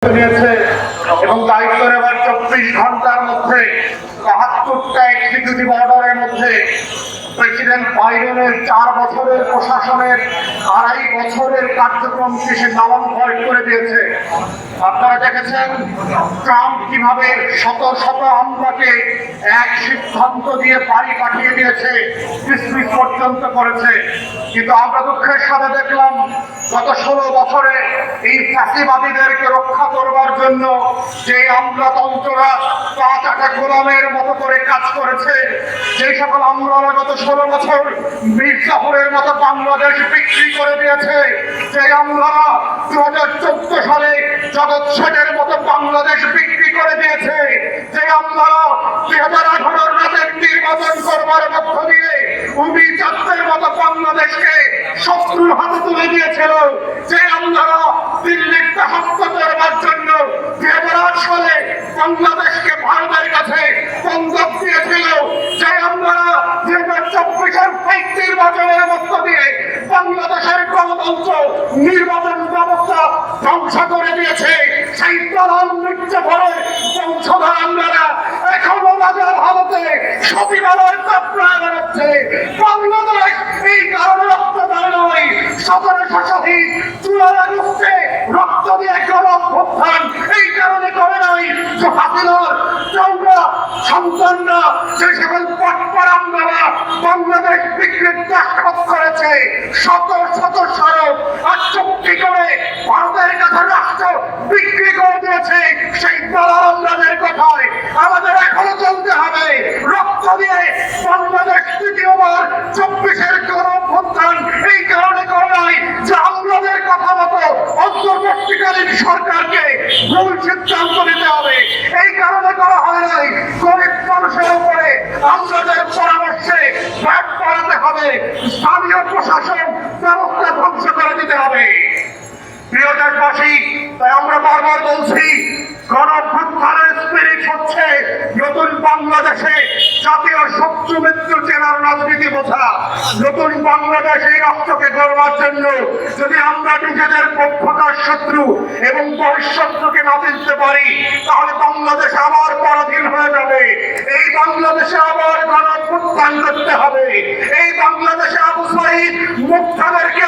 নিয়েছে এবং দায়িত্ব নেবার 24 ঘন্টার মধ্যে ৭২টা এক্সিকিউটিভ অর্ডারের মধ্যে প্রেসিডেন্ট বাইডেনের ৪ বছরের প্রশাসনের ২.৫ বছরের কার্যক্রমকে সে নামাঙ্কিত করে দিয়েছে। আপনারা দেখেছেন ট্রাম্প কিভাবে শত শত আমলাকে এক সিদ্ধান্ত দিয়ে বাড়ি পাঠিয়ে দিয়েছে, ক্রিসমাস পর্যন্ত করেছে। কিন্তু আমরা দুঃখের সাথে দেখলাম গত ১৬ বছরে এই ফ্যাসিবাদীদেরকে রক্ষা করবার জন্য যে আমলাতন্ত্ররা পা চাটা গোলামের মতো করে কাজ করেছে, যে সকল আমলারা গত ১৬ বছর মির্জাফরের মতো বাংলাদেশ বিক্রি করে দিয়েছে, যে আমলারা ২০১৪ সালে জগৎ শেঠের মতো বাংলাদেশ বিক্রি করে দিয়েছে, যে আমলারা ২০১৮ রাতের নির্বাচন করবার মধ্য দিয়ে অভিজাতদের মতো বাংলাদেশকে শত্রুর হাতে তুলে দিয়েছিল, যে আমলারা দিল্লির হত্যা করবার জন্য ২০০৮ সালে বাংলাদেশকে ভারতের কাছে বন্ধক দিয়েছিল, যে আমলারা ২০২৪-এর ফেক নির্বাচনের মধ্য দিয়ে বাংলাদেশের গণতন্ত্র নির্বাচন ব্যবস্থা ধ্বংস করে দিয়েছে, সেই দালাল মির্জাফরের বংশধর আমলারা এখনো বাজার হালতে সচিবালয় কাপড়া বেড়াচ্ছে। বাংলাদেশ এই কারণে রক্ত দেয় নয়, ১৭০০ শহীদ জুলাই আগস্টে রক্ত দিয়ে গণঅভ্যুত্থান এই কারণে করে নাই যে হাসিনার চৌরা সন্তানরা যে সকল পটপর আমলারা বাংলাদেশ বিক্রির দাসখত করেছে, শত শত সড়ক আর চুক্তি করে ভারতের কাছে রাষ্ট্র বিক্রি করে দিয়েছে, সেই দালাল আমলাদের কথায় আমাদের এখনো চলতে হবে। রক্ত দিয়ে বাংলাদেশ তৃতীয়বার ২৪-এর গণঅভ্যুত্থান এই কারণে করে নাই যে আমলাদের কথা মতো অন্তর্বর্তীকালীন সরকারকে ভুল সিদ্ধান্ত নিতে হবে, এই কারণে করা হয় নাই গরিব মানুষের উপরে আমলাদের পরামর্শে ভ্যাট বাড়াতে হবে, স্থানীয় প্রশাসন ব্যবস্থা ধ্বংস করে দিতে হবে। প্রিয় দেশবাসী, তাই আমরা বারবার বলছি গণঅভ্যুত্থানের স্পিরিট হচ্ছে নতুন বাংলাদেশে জাতীয় শত্রু মিত্র চেনার রাজনীতি বোঝা। নতুন বাংলাদেশ এই রাষ্ট্রকে গড়বার জন্য যদি আমরা নিজেদের পক্ষকার শত্রু এবং বহিঃশত্রুকে না চিনতে পারি, তাহলে বাংলাদেশ আবার পরাধীন হয়ে যাবে। এই বাংলাদেশে আবার গণঅভ্যুত্থান করতে হবে। এই বাংলাদেশে আবু সাঈদ মুগ্ধাদেরকে